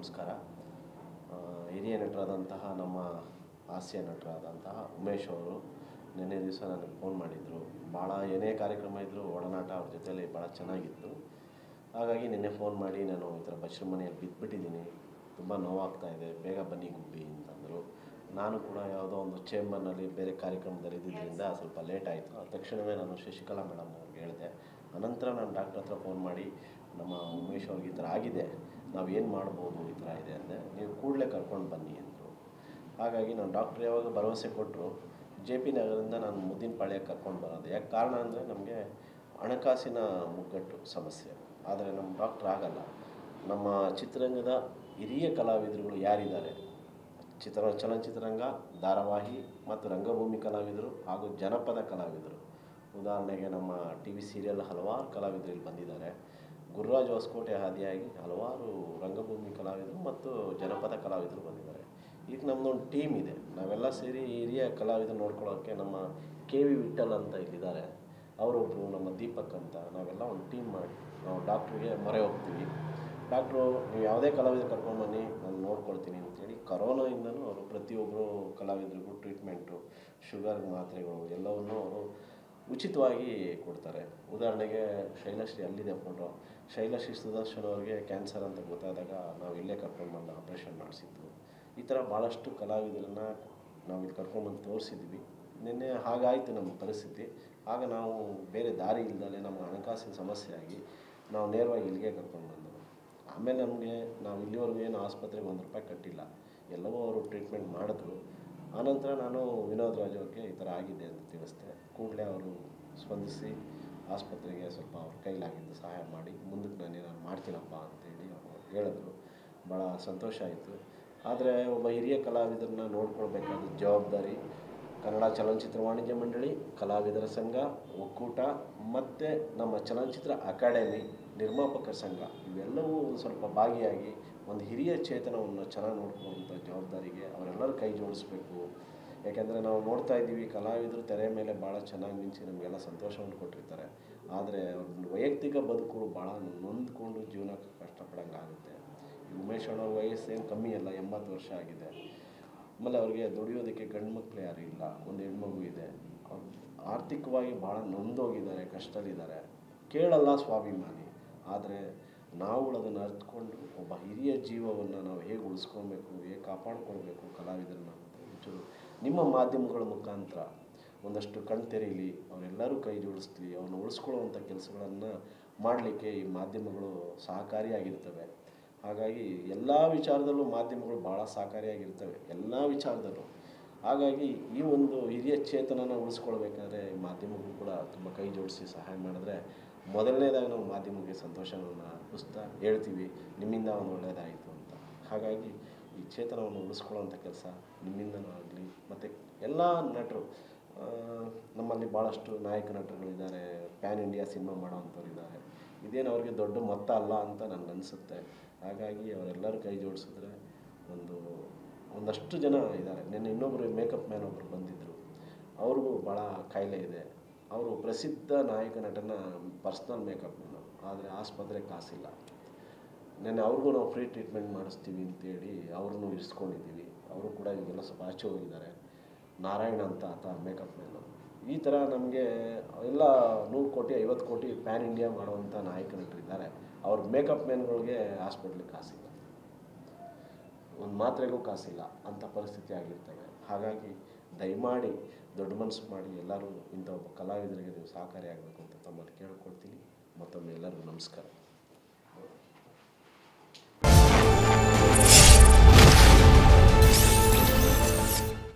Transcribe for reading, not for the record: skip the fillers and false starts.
ನಮಸ್ಕಾರ. ಹಿರಿಯ ನಟರಾದಂತಹ ನಮ್ಮ ಹಾಸ್ಯ ನಟರಾದಂತಹ ಉಮೇಶ್ ಅವರು ನಿನ್ನೆ ದಿವಸ ನನಗೆ ಫೋನ್ ಮಾಡಿದರು. ಭಾಳ ಏನೇ ಕಾರ್ಯಕ್ರಮ ಇದ್ದರೂ ಒಡನಾಟ ಅವ್ರ ಜೊತೆಯಲ್ಲಿ ಭಾಳ ಚೆನ್ನಾಗಿತ್ತು. ಹಾಗಾಗಿ ನಿನ್ನೆ ಫೋನ್ ಮಾಡಿ ನಾನು ಈ ಥರ ಬಚ್ಚಲ ಮನೆಯಲ್ಲಿ ಬಿದ್ದುಬಿಟ್ಟಿದ್ದೀನಿ, ತುಂಬ ನೋವಾಗ್ತಾಯಿದೆ, ಬೇಗ ಬನ್ನಿ ಗುಬ್ಬಿ ಅಂತಂದರು. ನಾನು ಕೂಡ ಯಾವುದೋ ಒಂದು ಚೇಂಬರ್ನಲ್ಲಿ ಬೇರೆ ಕಾರ್ಯಕ್ರಮದಲ್ಲಿ ಇದ್ದಿದ್ದರಿಂದ ಸ್ವಲ್ಪ ಲೇಟ್ ಆಯಿತು. ಆ ತಕ್ಷಣವೇ ನಾನು ಶಶಿಕಲಾ ಮೇಡಮ್ ಅವ್ರಿಗೆ ಹೇಳಿದೆ. ಅನಂತರ ನಾನು ಡಾಕ್ಟ್ರ್ ಹತ್ರ ಫೋನ್ ಮಾಡಿ ನಮ್ಮ ಉಮೇಶ್ ಅವ್ರಿಗೆ ಈ ಥರ ಆಗಿದೆ, ನಾವು ಏನು ಮಾಡ್ಬೋದು, ಈ ಥರ ಇದೆ ಅಂದೆ. ನೀವು ಕೂಡಲೇ ಕರ್ಕೊಂಡು ಬನ್ನಿ ಅಂದರು. ಹಾಗಾಗಿ ನಾನು ಡಾಕ್ಟ್ರ್ ಯಾವಾಗ ಭರವಸೆ ಕೊಟ್ಟರು, JP ನಗರದಿಂದ ನಾನು ಮುದ್ದಿನಪಾಳ್ಯಕ್ಕೆ ಕರ್ಕೊಂಡು ಬರೋದು. ಯಾಕೆ ಕಾರಣ ಅಂದರೆ ನಮಗೆ ಹಣಕಾಸಿನ ಮುಗ್ಗಟ್ಟು ಸಮಸ್ಯೆ. ಆದರೆ ನಮ್ಮ ಡಾಕ್ಟ್ರ್ ಆಗಲ್ಲ. ನಮ್ಮ ಚಿತ್ರರಂಗದ ಹಿರಿಯ ಕಲಾವಿದರುಗಳು ಯಾರಿದ್ದಾರೆ, ಚಲನಚಿತ್ರರಂಗ, ಧಾರಾವಾಹಿ ಮತ್ತು ರಂಗಭೂಮಿ ಕಲಾವಿದರು ಹಾಗೂ ಜನಪದ ಕಲಾವಿದರು, ಉದಾಹರಣೆಗೆ ನಮ್ಮ TV ಸೀರಿಯಲ್ ಹಲವಾರು ಕಲಾವಿದರು ಇಲ್ಲಿ ಬಂದಿದ್ದಾರೆ. ಗುರುರಾಜ್ ಹೊಸಕೋಟೆ ಆದಿಯಾಗಿ ಹಲವಾರು ರಂಗಭೂಮಿ ಕಲಾವಿದರು ಮತ್ತು ಜನಪದ ಕಲಾವಿದರು ಬಂದಿದ್ದಾರೆ. ಈಗ ನಮ್ಮದೊಂದು ಟೀಮ್ ಇದೆ. ನಾವೆಲ್ಲ ಸೇರಿ ಹಿರಿಯ ಕಲಾವಿದರು ನೋಡ್ಕೊಳ್ಳೋಕ್ಕೆ ನಮ್ಮ KV ವಿಠಲ್ ಅಂತ ಇಲ್ಲಿದ್ದಾರೆ, ಅವರೊಬ್ಬರು, ನಮ್ಮ ದೀಪಕ್ ಅಂತ, ನಾವೆಲ್ಲ ಒಂದು ಟೀಮ್ ಮಾಡಿ ನಾವು ಡಾಕ್ಟ್ರಿಗೆ ಮೊರೆ ಹೋಗ್ತೀವಿ. ಡಾಕ್ಟ್ರು ನೀವು ಯಾವುದೇ ಕಲಾವಿದರು ಕರ್ಕೊಂಡ್ಬನ್ನಿ, ನಾನು ನೋಡ್ಕೊಳ್ತೀನಿ ಅಂತೇಳಿ ಕರೋನಾಯಿಂದನೂ ಅವರು ಪ್ರತಿಯೊಬ್ಬರು ಕಲಾವಿದರಿಗೂ ಟ್ರೀಟ್ಮೆಂಟು, ಶುಗರ್ ಮಾತ್ರೆಗಳು ಎಲ್ಲವನ್ನೂ ಅವರು ಉಚಿತವಾಗಿ ಕೊಡ್ತಾರೆ. ಉದಾಹರಣೆಗೆ ಶೈಲಶ್ರೀ, ಅಲ್ಲಿದೆ ಫೋಟೋ, ಶೈಲಶ್ರೀ ಸುದರ್ಶನ್ ಅವ್ರಿಗೆ ಕ್ಯಾನ್ಸರ್ ಅಂತ ಗೊತ್ತಾದಾಗ ನಾವು ಇಲ್ಲೇ ಕರ್ಕೊಂಡ್ಬಂದು ಆಪ್ರೇಷನ್ ಮಾಡಿಸಿದ್ದು. ಈ ಥರ ಭಾಳಷ್ಟು ಕಲಾವಿದರನ್ನು ನಾವು ಇಲ್ಲಿ ಕರ್ಕೊಂಡ್ಬಂದು ತೋರಿಸಿದ್ವಿ. ನಿನ್ನೆ ಹಾಗಾಯಿತು ನಮ್ಮ ಪರಿಸ್ಥಿತಿ. ಆಗ ನಾವು ಬೇರೆ ದಾರಿ ಇಲ್ಲದಲೇ ನಮ್ಮ ಹಣಕಾಸಿನ ಸಮಸ್ಯೆ ಆಗಿ ನಾವು ನೇರವಾಗಿ ಇಲ್ಲಿಗೆ ಕರ್ಕೊಂಡು ಬಂದೆವು. ಆಮೇಲೆ ನಮಗೆ ನಾವು ಇಲ್ಲಿವರೆಗೂ ಏನು ಆಸ್ಪತ್ರೆಗೆ ₹1 ಕಟ್ಟಿಲ್ಲ, ಎಲ್ಲವೂ ಅವರು ಟ್ರೀಟ್ಮೆಂಟ್ ಮಾಡಿದ್ರು. ಆನಂತರ ನಾನು ವಿನೋದ್ ರಾಜ್ ಅವ್ರಿಗೆ ಈ ಥರ ಆಗಿದೆ ಅಂತ ತಿಳಿಸ್ದೆ. ಕೂಡಲೇ ಅವರು ಸ್ಪಂದಿಸಿ ಆಸ್ಪತ್ರೆಗೆ ಸ್ವಲ್ಪ ಅವ್ರ ಕೈಲಾಗಿದ್ದು ಸಹಾಯ ಮಾಡಿ ಮುಂದಕ್ಕೆ ನಾನೇನಾದ್ರು ಮಾಡ್ತೀನಪ್ಪ ಅಂತೇಳಿ ಅವರು ಹೇಳಿದ್ರು. ಭಾಳ ಸಂತೋಷ ಆಯಿತು. ಆದರೆ ಒಬ್ಬ ಹಿರಿಯ ಕಲಾವಿದರನ್ನ ನೋಡ್ಕೊಳ್ಬೇಕಾದ ಜವಾಬ್ದಾರಿ ಕನ್ನಡ ಚಲನಚಿತ್ರ ವಾಣಿಜ್ಯ ಮಂಡಳಿ, ಕಲಾವಿದರ ಸಂಘ, ಒಕ್ಕೂಟ ಮತ್ತು ನಮ್ಮ ಚಲನಚಿತ್ರ ಅಕಾಡೆಮಿ, ನಿರ್ಮಾಪಕರ ಸಂಘ ಇವೆಲ್ಲವೂ ಸ್ವಲ್ಪ ಭಾಗಿಯಾಗಿ ಒಂದು ಹಿರಿಯ ಚೇತನವನ್ನು ಚೆನ್ನಾಗಿ ನೋಡ್ಕೊಳ್ಳುವಂಥ ಜವಾಬ್ದಾರಿಗೆ ಅವರೆಲ್ಲರೂ ಕೈ ಜೋಡಿಸ್ಬೇಕು. ಯಾಕೆಂದರೆ ನಾವು ನೋಡ್ತಾ ಇದ್ದೀವಿ, ಕಲಾವಿದರು ತೆರೆ ಮೇಲೆ ಭಾಳ ಚೆನ್ನಾಗಿ ಮಿಂಚಿ ನಮಗೆಲ್ಲ ಸಂತೋಷವನ್ನು ಕೊಟ್ಟಿರ್ತಾರೆ. ಆದರೆ ಅವ್ರ ವೈಯಕ್ತಿಕ ಬದುಕು ಭಾಳ ನೊಂದ್ಕೊಂಡು ಜೀವನಕ್ಕೆ ಕಷ್ಟಪಡೋಂಗಾಗುತ್ತೆ. ಈ ಉಮೇಶ್ ಅಣ್ಣವ್ರ ವಯಸ್ಸೇನು ಕಮ್ಮಿ ಅಲ್ಲ, 80 ವರ್ಷ ಆಗಿದೆ. ಆಮೇಲೆ ಅವ್ರಿಗೆ ದುಡಿಯೋದಕ್ಕೆ ಗಂಡು ಮಕ್ಕಳು ಯಾರೂ ಇಲ್ಲ, ಒಂದು ಹೆಣ್ಮಗು ಇದೆ. ಅವ್ರು ಆರ್ಥಿಕವಾಗಿ ಭಾಳ ನೊಂದೋಗಿದ್ದಾರೆ, ಕಷ್ಟದಲ್ಲಿದ್ದಾರೆ. ಕೇಳಲ್ಲ ಸ್ವಾಭಿಮಾನಿ. ಆದರೆ ನಾವುಗಳು ಅದನ್ನು ಅರ್ಥಕೊಂಡು ಒಬ್ಬ ಹಿರಿಯ ಜೀವವನ್ನು ನಾವು ಹೇಗೆ ಉಳಿಸ್ಕೊಳ್ಬೇಕು, ಹೇಗೆ ಕಾಪಾಡ್ಕೊಳ್ಬೇಕು ಕಲಾವಿದರನ್ನ ಅಂತ ಒಂಚೂರು ನಿಮ್ಮ ಮಾಧ್ಯಮಗಳ ಮುಖಾಂತರ ಒಂದಷ್ಟು ಕಣ್ ತೆರೀಲಿ, ಅವರೆಲ್ಲರೂ ಕೈ ಜೋಡಿಸ್ಲಿ, ಅವ್ರನ್ನ ಉಳಿಸ್ಕೊಳ್ಳುವಂಥ ಕೆಲಸಗಳನ್ನು ಮಾಡಲಿಕ್ಕೆ ಈ ಮಾಧ್ಯಮಗಳು ಸಹಕಾರಿಯಾಗಿರ್ತವೆ. ಹಾಗಾಗಿ ಎಲ್ಲ ವಿಚಾರದಲ್ಲೂ ಮಾಧ್ಯಮಗಳು ಭಾಳ ಸಹಕಾರಿಯಾಗಿರ್ತವೆ, ಎಲ್ಲ ವಿಚಾರದಲ್ಲೂ. ಹಾಗಾಗಿ ಈ ಒಂದು ಹಿರಿಯ ಚೇತನನ ಉಳಿಸ್ಕೊಳ್ಬೇಕಾದ್ರೆ ಈ ಮಾಧ್ಯಮಗಳು ಕೂಡ ತುಂಬ ಕೈ ಜೋಡಿಸಿ ಸಹಾಯ ಮಾಡಿದ್ರೆ ಮೊದಲನೇದಾಗಿ ನಾವು ಮಾಧ್ಯಮಕ್ಕೆ ಸಂತೋಷವನ್ನು ಅರ್ಪಿಸ್ತಾ ಹೇಳ್ತೀವಿ, ನಿಮ್ಮಿಂದ ಒಂದು ಒಳ್ಳೆಯದಾಯಿತು ಅಂತ. ಹಾಗಾಗಿ ಈ ಚೇತನವನ್ನು ಉಳಿಸ್ಕೊಳ್ಳೋವಂಥ ಕೆಲಸ ನಿಮ್ಮಿಂದನೂ ಆಗಲಿ. ಮತ್ತು ಎಲ್ಲ ನಟರು, ನಮ್ಮಲ್ಲಿ ಭಾಳಷ್ಟು ನಾಯಕ ನಟರುಗಳಿದ್ದಾರೆ, ಪ್ಯಾನ್ ಇಂಡಿಯಾ ಸಿನಿಮಾ ಮಾಡೋವಂಥವ್ರು ಇದ್ದಾರೆ. ಇದೇನು ಅವ್ರಿಗೆ ದೊಡ್ಡ ಮೊತ್ತ ಅಲ್ಲ ಅಂತ ನನಗನ್ಸುತ್ತೆ. ಹಾಗಾಗಿ ಅವರೆಲ್ಲರೂ ಕೈ ಜೋಡಿಸಿದ್ರೆ ಒಂದಷ್ಟು ಜನ ಇದ್ದಾರೆ. ನಿನ್ನೆ ಇನ್ನೊಬ್ಬರು ಮೇಕಪ್ ಮ್ಯಾನ್ ಒಬ್ಬರು ಬಂದಿದ್ದರು, ಅವ್ರಿಗೂ ಭಾಳ ಕಾಯಿಲೆ ಇದೆ. ಅವರು ಪ್ರಸಿದ್ಧ ನಾಯಕ ನಟನ ಪರ್ಸ್ನಲ್ ಮೇಕಪ್ ಮ್ಯಾನು, ಆದರೆ ಆಸ್ಪತ್ರೆಗೆ ಕಾಸಿಲ್ಲ. ನೆನ್ನೆ ಅವ್ರಿಗೂ ನಾವು ಫ್ರೀ ಟ್ರೀಟ್ಮೆಂಟ್ ಮಾಡಿಸ್ತೀವಿ ಅಂತೇಳಿ ಅವ್ರನ್ನೂ ಇರಿಸ್ಕೊಂಡಿದ್ದೀವಿ. ಅವರು ಕೂಡ ಈಗೆಲ್ಲ ಸ್ವಲ್ಪ ಆಚೆ ಹೋಗಿದ್ದಾರೆ. ನಾರಾಯಣ ಅಂತ ಆತ ಮೇಕಪ್ ಮ್ಯಾನು. ಈ ಥರ ನಮಗೆ ಎಲ್ಲ 100 ಕೋಟಿ 50 ಕೋಟಿ ಪ್ಯಾನ್ ಇಂಡಿಯಾ ಮಾಡುವಂಥ ನಾಯಕ ನಟರಿದ್ದಾರೆ. ಅವ್ರ ಮೇಕಪ್ ಮ್ಯಾನ್ಗಳಿಗೆ ಹಾಸ್ಪಿಟ್ಲಿಗೆ ಕಾಸಿಲ್ಲ, ಒಂದು ಮಾತ್ರೆಗೂ ಕಾಸಿಲ್ಲ ಅಂಥ ಪರಿಸ್ಥಿತಿ ಆಗಿರ್ತವೆ. ಹಾಗಾಗಿ ದಯಮಾಡಿ ದೊಡ್ಡ ಮನಸ್ಸು ಮಾಡಿ ಎಲ್ಲರೂ ಇಂಥ ಒಬ್ಬ ಕಲಾವಿದರಿಗೆ ನೀವು ಸಹಕಾರಿಯಾಗಬೇಕು ಅಂತ ತಮ್ಮಲ್ಲಿ ಕೇಳ್ಕೊಳ್ತೀನಿ. ಮತ್ತೊಮ್ಮೆ ಎಲ್ಲರಿಗೂ ನಮಸ್ಕಾರ.